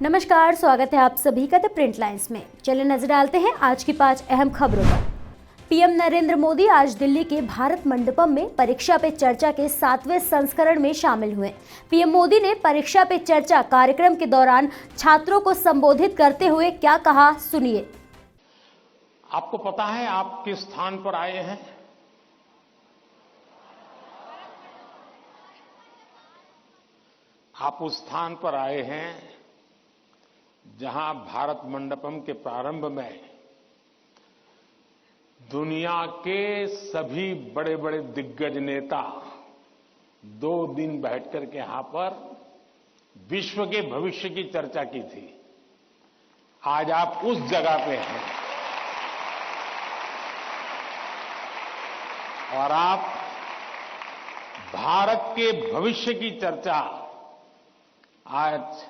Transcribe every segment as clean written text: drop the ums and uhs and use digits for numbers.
नमस्कार, स्वागत है आप सभी का द प्रिंट लाइन्स में। चलिए नजर डालते हैं आज की 5 अहम खबरों पर। पीएम नरेंद्र मोदी आज दिल्ली के भारत मंडपम में परीक्षा पे चर्चा के 7वें संस्करण में शामिल हुए। पीएम मोदी ने परीक्षा पे चर्चा कार्यक्रम के दौरान छात्रों को संबोधित करते हुए क्या कहा, सुनिए। आपको पता है आप किस स्थान पर आए हैं? आप उस स्थान पर आए हैं जहां भारत मंडपम के प्रारंभ में दुनिया के सभी बड़े बड़े दिग्गज नेता 2 दिन बैठकर के यहां पर विश्व के भविष्य की चर्चा की थी। आज आप उस जगह पे हैं और आप भारत के भविष्य की चर्चा आज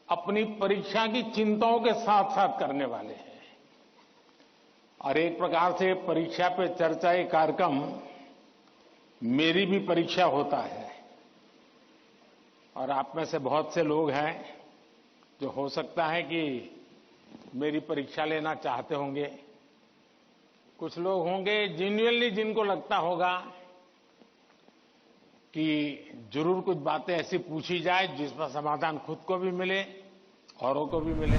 अपनी परीक्षा की चिंताओं के साथ साथ करने वाले हैं। और एक प्रकार से परीक्षा पे चर्चा ये कार्यक्रम मेरी भी परीक्षा होता है। और आप में से बहुत से लोग हैं जो हो सकता है कि मेरी परीक्षा लेना चाहते होंगे। कुछ लोग होंगे जेन्युइनली जिनको लगता होगा कि जरूर कुछ बातें ऐसी पूछी जाए जिसका समाधान खुद को भी मिले, औरों को भी मिले।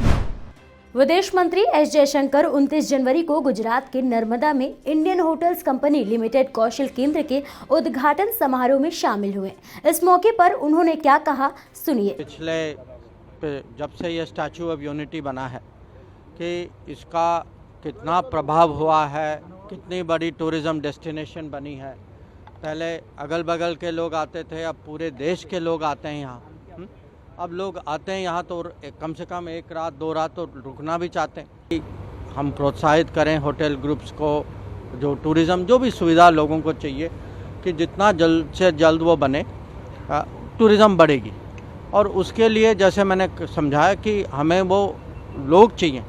विदेश मंत्री एस जयशंकर 29 जनवरी को गुजरात के नर्मदा में इंडियन होटल्स कंपनी लिमिटेड कौशल केंद्र के उद्घाटन समारोह में शामिल हुए। इस मौके पर उन्होंने क्या कहा, सुनिए। जब से ये स्टैच्यू ऑफ यूनिटी बना है कि इसका कितना प्रभाव हुआ है, कितनी बड़ी टूरिज्म डेस्टिनेशन बनी है। पहले अगल बगल के लोग आते थे, अब पूरे देश के लोग आते हैं यहाँ। अब लोग आते हैं यहाँ तो कम से कम 1 रात 2 रात तो रुकना भी चाहते हैं कि हम प्रोत्साहित करें होटल ग्रुप्स को, जो टूरिज़्म जो भी सुविधा लोगों को चाहिए कि जितना जल्द से जल्द वो बने, टूरिज़्म बढ़ेगी। और उसके लिए जैसे मैंने समझाया कि हमें वो लोग चाहिए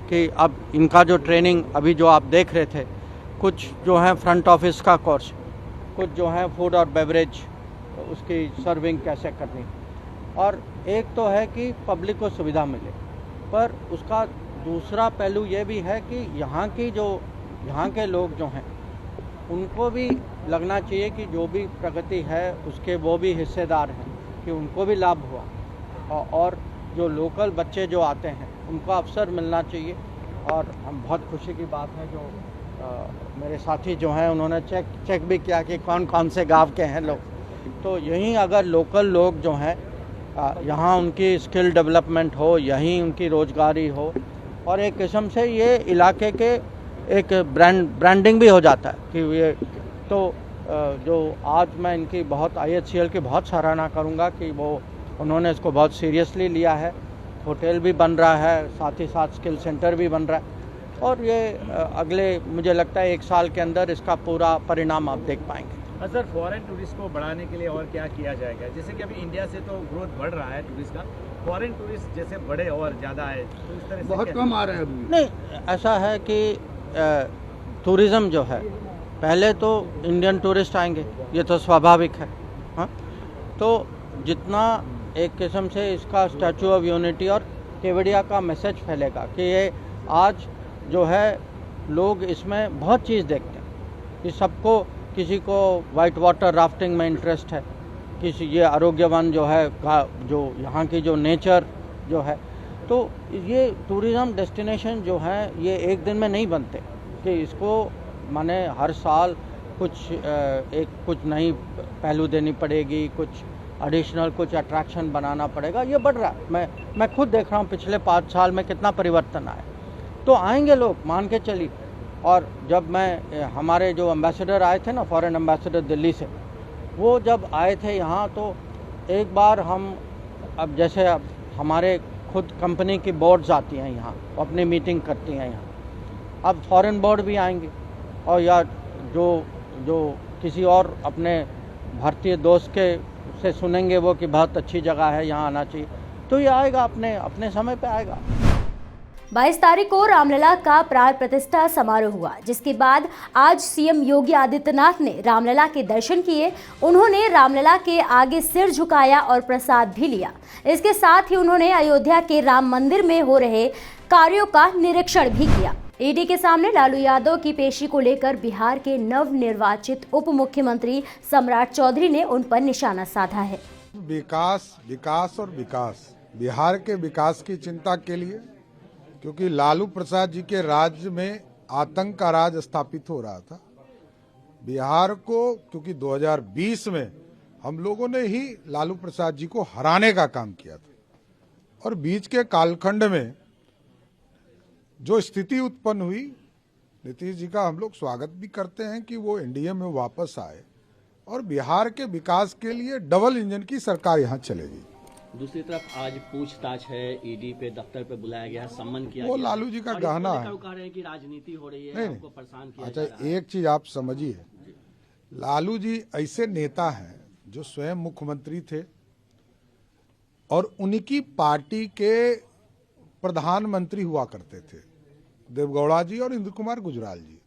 कि अब इनका जो ट्रेनिंग अभी जो आप देख रहे थे, कुछ जो है फ्रंट ऑफिस का कोर्स, कुछ जो है फूड और बेवरेज उसकी सर्विंग कैसे करनी, और एक तो है कि पब्लिक को सुविधा मिले। पर उसका दूसरा पहलू ये भी है कि यहाँ के लोग जो हैं उनको भी लगना चाहिए कि जो भी प्रगति है उसके वो भी हिस्सेदार हैं, कि उनको भी लाभ हुआ। और जो लोकल बच्चे जो आते हैं उनको अवसर मिलना चाहिए। और हम बहुत खुशी की बात है जो मेरे साथी जो हैं उन्होंने चेक भी किया कि कौन कौन से गांव के हैं लोग। तो यहीं अगर लोकल लोग जो हैं यहाँ उनकी स्किल डेवलपमेंट हो, यहीं उनकी रोजगारी हो, और एक किस्म से ये इलाके के एक ब्रांडिंग भी हो जाता है कि ये तो जो आज मैं इनकी बहुत IHCL की बहुत सराहना करूँगा कि वो उन्होंने इसको बहुत सीरियसली लिया है। होटल भी बन रहा है, साथ ही साथ स्किल सेंटर भी बन रहा है, और ये अगले मुझे लगता है 1 साल के अंदर इसका पूरा परिणाम आप देख पाएंगे। सर, फॉरेन टूरिस्ट को बढ़ाने के लिए और क्या किया जाएगा? जैसे कि अभी इंडिया से तो ग्रोथ बढ़ रहा है टूरिस्ट का, फॉरेन टूरिस्ट जैसे बढ़े और ज़्यादा है तो इस तरह से बहुत कम आ रहे हैं अभी। नहीं, ऐसा है कि टूरिज़्म जो है पहले तो इंडियन टूरिस्ट आएंगे, ये तो स्वाभाविक है। हाँ, तो जितना एक किस्म से इसका स्टैच्यू ऑफ यूनिटी और केवड़िया का मैसेज फैलेगा कि ये आज जो है लोग इसमें बहुत चीज़ देखते हैं कि सबको, किसी को वाइट वाटर राफ्टिंग में इंटरेस्ट है, किसी ये आरोग्यवन जो है, जो यहाँ की जो नेचर जो है, तो ये टूरिज़्म डेस्टिनेशन जो है ये एक दिन में नहीं बनते कि इसको माने हर साल कुछ नई पहलू देनी पड़ेगी, कुछ एडिशनल कुछ अट्रैक्शन बनाना पड़ेगा। ये बढ़ रहा है, मैं खुद देख रहा हूँ पिछले 5 साल में कितना परिवर्तन आया। तो आएंगे लोग, मान के चलिए। और जब हमारे जो एम्बेसडर आए थे ना, फॉरेन एम्बेसडर दिल्ली से, वो जब आए थे यहाँ तो एक बार अब जैसे अब हमारे खुद कंपनी की बोर्ड्स आती हैं यहाँ, अपनी मीटिंग करती हैं यहाँ, अब फॉरेन बोर्ड भी आएंगे, और या जो किसी और अपने भारतीय दोस्त से सुनेंगे वो कि बहुत अच्छी जगह है, यहाँ आना चाहिए, तो ये आएगा, अपने समय पे आएगा। 22 तारीख को रामलला का प्राण प्रतिष्ठा समारोह हुआ, जिसके बाद आज सीएम योगी आदित्यनाथ ने रामलला के दर्शन किए। उन्होंने रामलला के आगे सिर झुकाया और प्रसाद भी लिया। इसके साथ ही उन्होंने अयोध्या के राम मंदिर में हो रहे कार्यों का निरीक्षण भी किया। ईडी के सामने लालू यादव की पेशी को लेकर बिहार के नवनिर्वाचित उप मुख्यमंत्री सम्राट चौधरी ने उन पर निशाना साधा है। विकास, विकास और विकास, बिहार के विकास की चिंता के लिए, क्योंकि लालू प्रसाद जी के राज्य में आतंक का राज स्थापित हो रहा था। बिहार को, क्योंकि 2020 में हम लोगों ने ही लालू प्रसाद जी को हराने का काम किया था और बीच के कालखंड में जो स्थिति उत्पन्न हुई, नीतीश जी का हम लोग स्वागत भी करते हैं कि वो एनडीए में वापस आए और बिहार के विकास के लिए डबल इंजन की सरकार यहाँ चलेगी। दूसरी तरफ आज पूछताछ है, ईडी पे दफ्तर पे बुलाया गया, सम्मन किया वो गया। लालू जी का गहना है। कह रहे हैं कि राजनीति हो रही है, नहीं, आपको परेशान किया अच्छा, जा रहा है। एक चीज आप समझिए, लालू जी ऐसे नेता हैं जो स्वयं मुख्यमंत्री थे और उनकी पार्टी के प्रधानमंत्री हुआ करते थे, देवगौड़ा जी और इंद्र कुमार गुजराल जी।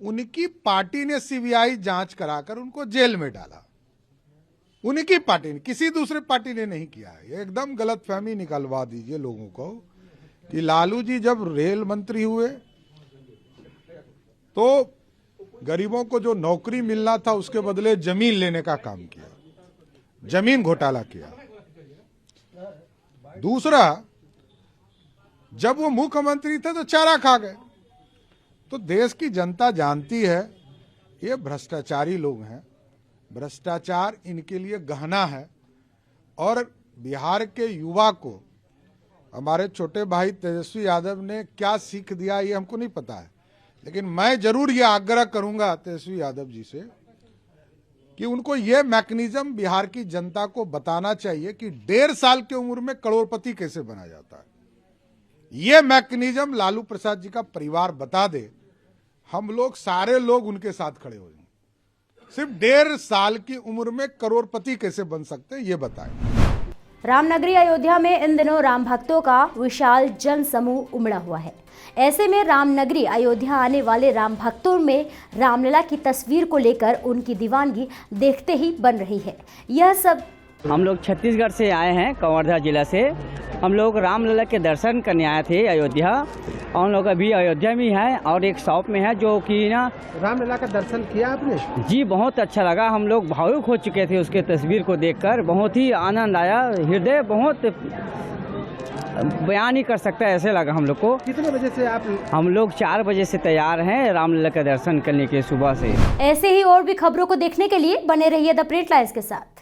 उनकी पार्टी ने सीबीआई जांच कराकर उनको जेल में डाला। उनकी पार्टी ने, किसी दूसरे पार्टी ने नहीं किया है। ये एकदम गलतफहमी निकलवा दीजिए लोगों को कि लालू जी जब रेल मंत्री हुए तो गरीबों को जो नौकरी मिलना था उसके बदले जमीन लेने का काम किया, जमीन घोटाला किया। दूसरा, जब वो मुख्यमंत्री थे तो चारा खा गए। तो देश की जनता जानती है ये भ्रष्टाचारी लोग हैं, भ्रष्टाचार इनके लिए गहना है। और बिहार के युवा को हमारे छोटे भाई तेजस्वी यादव ने क्या सीख दिया ये हमको नहीं पता है, लेकिन मैं जरूर ये आग्रह करूंगा तेजस्वी यादव जी से कि उनको ये मैकेनिज्म बिहार की जनता को बताना चाहिए कि 1.5 साल की उम्र में करोड़पति कैसे बना जाता है। ये मैकेनिज्म लालू प्रसाद जी का परिवार बता दे, हम लोग सारे लोग उनके साथ खड़े हो जाएंगे। सिर्फ 1.5 साल की उम्र में करोड़पति कैसे बन सकते हैं ये बताएं। रामनगरी अयोध्या में इन दिनों राम भक्तों का विशाल जन समूह उमड़ा हुआ है। ऐसे में रामनगरी अयोध्या आने वाले राम भक्तों में रामलला की तस्वीर को लेकर उनकी दीवानगी देखते ही बन रही है। यह सब हम लोग छत्तीसगढ़ से आए हैं, कवर्धा जिला से। हम लोग रामलला के दर्शन करने आए थे अयोध्या, और हम लोग अभी अयोध्या में है और एक शॉप में है जो कि ना रामलला का दर्शन किया आपने? जी, बहुत अच्छा लगा। हम लोग भावुक हो चुके थे उसके तस्वीर को देखकर, बहुत ही आनंद आया। हृदय बहुत बयान नहीं कर सकता, ऐसे लगा हम लोग को। कितने बजे से आप? हम लोग 4 बजे से तैयार हैं रामलला का दर्शन करने के सुबह से। ऐसे ही और भी खबरों को देखने के लिए बने रहिए द प्रिंट लाइन्स के साथ।